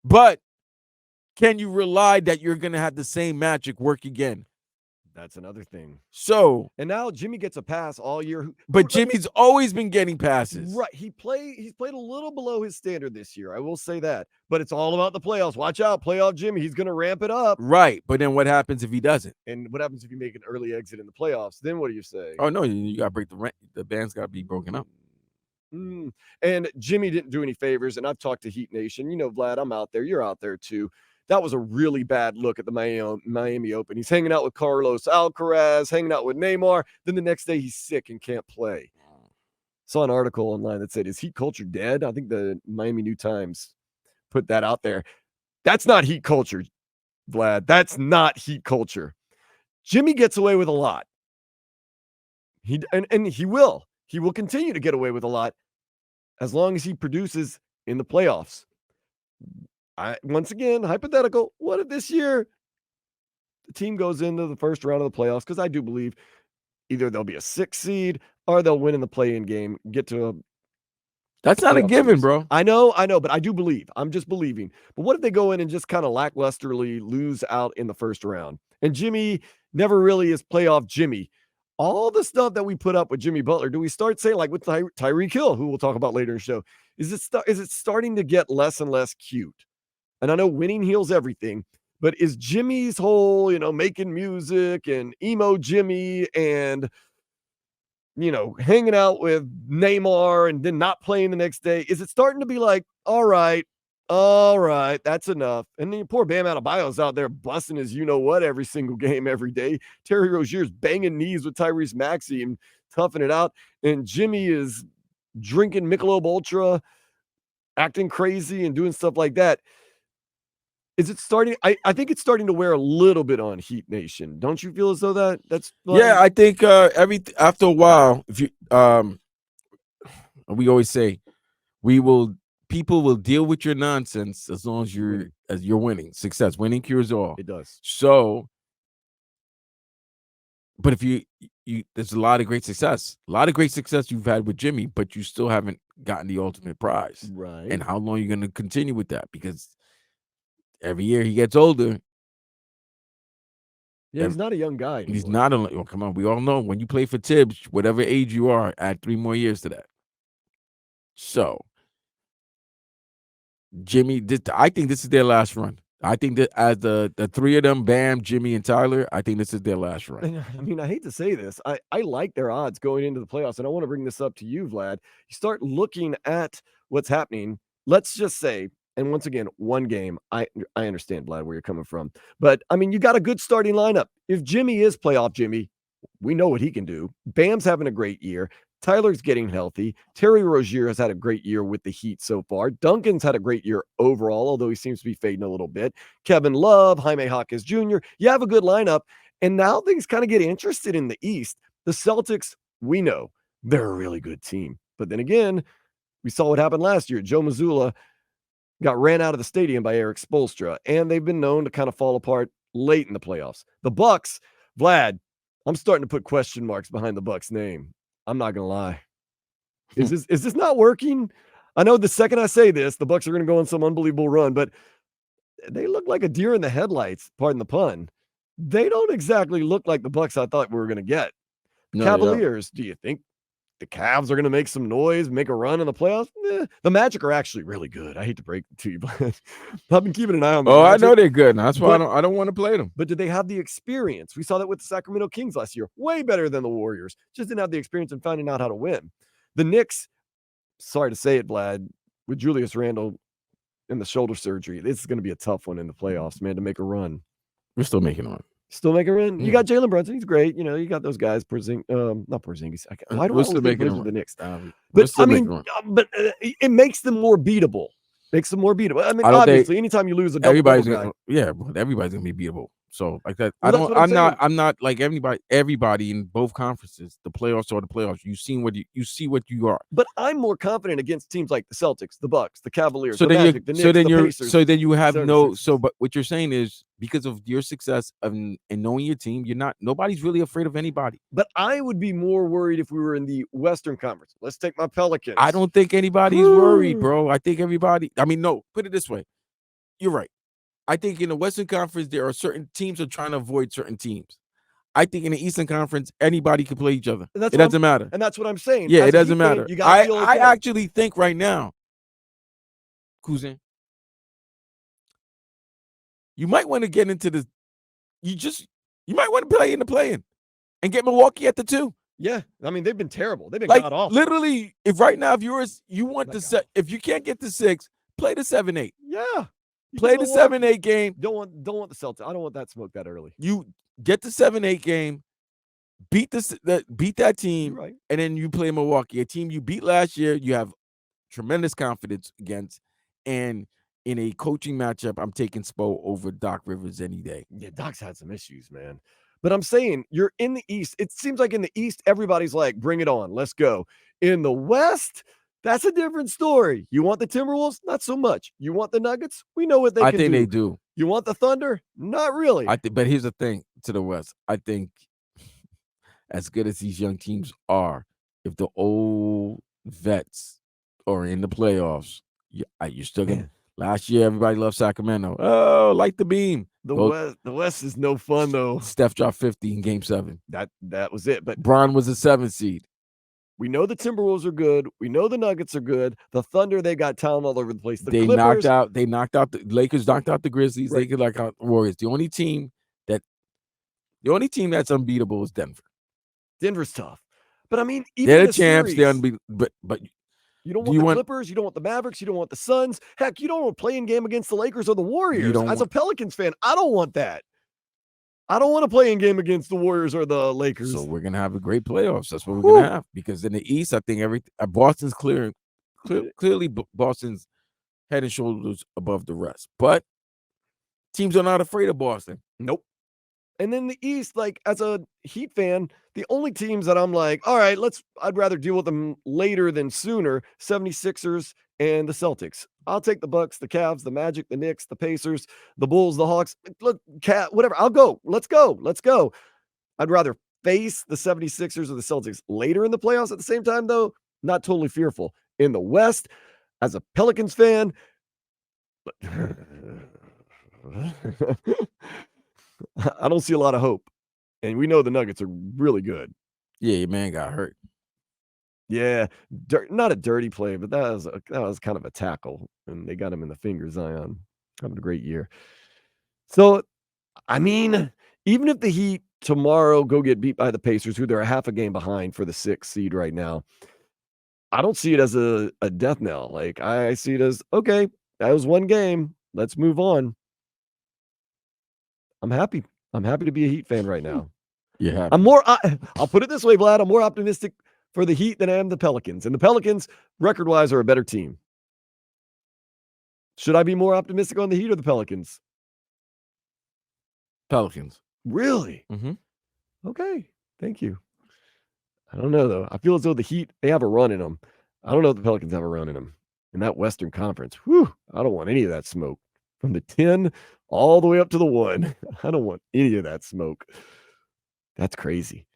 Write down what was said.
But can you rely that you're going to have the same magic work again? That's another thing. So, And now Jimmy gets a pass all year. but Jimmy's always been getting passes. Right. He's played a little below his standard this year. I will say that. But it's all about the playoffs. Watch out, playoff Jimmy. He's going to ramp it up. Right. But then what happens if he doesn't? And what happens if you make an early exit in the playoffs? Then what do you say? Oh, no, you got to break the rent. The band's got to be broken up. And Jimmy didn't do any favors. And I've talked to Heat Nation. You know, Vlad, I'm out there. You're out there too. That was a really bad look at the Miami Open. He's hanging out with Carlos Alcaraz, hanging out with Neymar. Then the next day he's sick and can't play. Saw an article online that said, "Is heat culture dead?" I think the Miami New Times put that out there. That's not heat culture, Vlad. That's not heat culture. Jimmy gets away with a lot. And he will. He will continue to get away with a lot as long as he produces in the playoffs. Once again, hypothetical. What if this year the team goes into the first round of the playoffs? Because I do believe either they'll be a 6 seed or they'll win in the play-in game, get to a That's not a given, bro. I know, but I do believe. I'm just believing. But what if they go in and just kind of lacklusterly lose out in the first round? And Jimmy never really is playoff Jimmy. All the stuff that we put up with Jimmy Butler, do we start saying, like with Tyreek Hill, who we'll talk about later in the show, is it starting to get less and less cute? And I know winning heals everything, but is Jimmy's whole, making music and emo Jimmy and hanging out with Neymar and then not playing the next day, is it starting to be like, all right, that's enough? And then poor Bam Adebayo's out there busting his you-know-what every single game, every day. Terry Rozier's banging knees with Tyrese Maxey and toughing it out. And Jimmy is drinking Michelob Ultra, acting crazy and doing stuff like that. Is it starting? I think it's starting to wear a little bit on Heat Nation. Don't you feel as though that's Yeah, I think after a while, if you we always say people will deal with your nonsense as long as you're winning. Success, winning cures all. It does. So, but if you there's a lot of great success you've had with Jimmy, but you still haven't gotten the ultimate prize. Right. And how long are you going to continue with that? Because every year he gets older. Yeah, he's not a young guy anymore. He's not a come on. We all know when you play for Tibbs, whatever age you are, add 3 more years to that. So, Jimmy, I think this is their last run. I think that as the 3 of them, Bam, Jimmy, and Tyler, I think this is their last run. I mean, I hate to say this. I like their odds going into the playoffs, and I want to bring this up to you, Vlad. You start looking at what's happening. Let's just say, and once again, one game. I understand, Vlad, where you're coming from. But, I mean, you got a good starting lineup. If Jimmy is playoff Jimmy, we know what he can do. Bam's having a great year. Tyler's getting healthy. Terry Rozier has had a great year with the Heat so far. Duncan's had a great year overall, although he seems to be fading a little bit. Kevin Love, Jaime Jaquez Jr. You have a good lineup. And now things kind of get interested in the East. The Celtics, we know they're a really good team. But then again, we saw what happened last year. Joe Mazzulla got ran out of the stadium by Eric Spoelstra, and they've been known to kind of fall apart late in the playoffs. The Bucks, Vlad, I'm starting to put question marks behind the Bucks name. I'm not gonna lie. Is this not working? I know the second I say this, the Bucks are gonna go on some unbelievable run, but they look like a deer in the headlights, pardon the pun. They don't exactly look like the Bucks I thought we were gonna get. The Cavaliers, do you think the Cavs are going to make some noise, make a run in the playoffs? The Magic are actually really good. I hate to break it to you, but I've been keeping an eye on them. Oh, Magic. I know they're good. That's why I don't want to play them. But do they have the experience? We saw that with the Sacramento Kings last year. Way better than the Warriors. Just didn't have the experience in finding out how to win. The Knicks, sorry to say it, Vlad, with Julius Randle in the shoulder surgery, this is going to be a tough one in the playoffs, man, to make a run. We're still making a run. Still making a run. You got Jalen Brunson. He's great. You got those guys. Not Porzingis. Why do I still make the Knicks? But I mean, it makes them more beatable. Makes them more beatable. I mean, obviously, anytime you lose a double everybody's guy, everybody's gonna be beatable. So like that, well, I'm not like everybody in both conferences, the playoffs or the playoffs. You see what you are. But I'm more confident against teams like the Celtics, the Bucks, the Cavaliers, the Magic, the Knicks, the Pacers. So then you have but what you're saying is because of your success and knowing your team, nobody's really afraid of anybody. But I would be more worried if we were in the Western Conference. Let's take my Pelicans. I don't think anybody's worried, bro. I think everybody. I mean, no. Put it this way. you're right. I think in the Western Conference, there are certain teams are trying to avoid certain teams. I think in the Eastern Conference, anybody can play each other. And that's It what I'm doesn't matter. and that's what I'm saying. Yeah, As it a Heat doesn't fan, matter. you gotta feel I okay. actually think right now, Kuzin, you might want to get into the. You might want to play in the play-in and get Milwaukee at the 2. Yeah, I mean, they've been terrible. They've been Like god awful. literally, if right now, if you want My the God. set, if you can't get the 6, play the 7-8. Yeah. You Play get the Milwaukee. 7-8 game. Don't want the Celtics. I don't want that smoke that early. You get the 7-8 game, beat that team, You're right. and then you play Milwaukee, a team you beat last year. You have tremendous confidence against, and in a coaching matchup, I'm taking Spo over Doc Rivers any day. Yeah, Doc's had some issues, man. But I'm saying you're in the East. It seems like in the East, everybody's like, bring it on. Let's go. In the West, that's a different story. You want the Timberwolves? Not so much. You want the Nuggets? We know what they I can think do. they do. You want the Thunder? Not really. But here's the thing to the West. I think as good as these young teams are, if the old vets are in the playoffs, you're still gonna. Man. Last year, everybody loved Sacramento. Oh, light the beam. The West is no fun though. Steph dropped 50 in Game 7. That was it. But Bron was a 7th seed. we know the Timberwolves are good. We know the Nuggets are good. The Thunder, they got talent all over the place. The They Clippers, knocked out the Lakers, knocked out the Grizzlies. Right. They could knock out the Warriors. The only team that's unbeatable is Denver. Denver's tough. But I mean, even They're in the a champs. They're series, unbeatable. But you don't do want you the want- Clippers, you don't want the Mavericks, you don't want the Suns. Heck, you don't want a playing game against the Lakers or the Warriors. don't As a Pelicans fan, I don't want that. I don't want to play in game against the Warriors or the Lakers. So we're gonna have a great playoffs. That's what we're Whew. gonna have. Because in the East, I think Boston's clearly Boston's head and shoulders above the rest. But teams are not afraid of Boston. Nope. And then the East, like as a Heat fan, the only teams that I'm like, all right, I'd rather deal with them later than sooner, 76ers and the Celtics. I'll take the Bucks, the Cavs, the Magic, the Knicks, the Pacers, the Bulls, the Hawks, whatever. I'll go. Let's go. I'd rather face the 76ers or the Celtics later in the playoffs. At the same time, though, not totally fearful. In the West, as a Pelicans fan, I don't see a lot of hope. And we know the Nuggets are really good. Yeah, your man got hurt. Yeah, not a dirty play, but that was kind of a tackle, and they got him in the finger. Zion having a great year. So, I mean, even if the Heat tomorrow go get beat by the Pacers, who they're a half a game behind for the 6th seed right now, I don't see it as a death knell. Like I see it as, okay, that was one game. Let's move on. I'm happy. I'm happy to be a Heat fan right now. Yeah, I'll put it this way, Vlad. I'm more optimistic for the Heat than I am the Pelicans. And the Pelicans, record-wise, are a better team. Should I be more optimistic on the Heat or the Pelicans? Pelicans. Really? Mm-hmm. Okay. Thank you. I don't know, though. I feel as though the Heat, they have a run in them. I don't know if the Pelicans have a run in them. In that Western Conference, whew, I don't want any of that smoke. From the 10 all the way up to the 1. I don't want any of that smoke. That's crazy.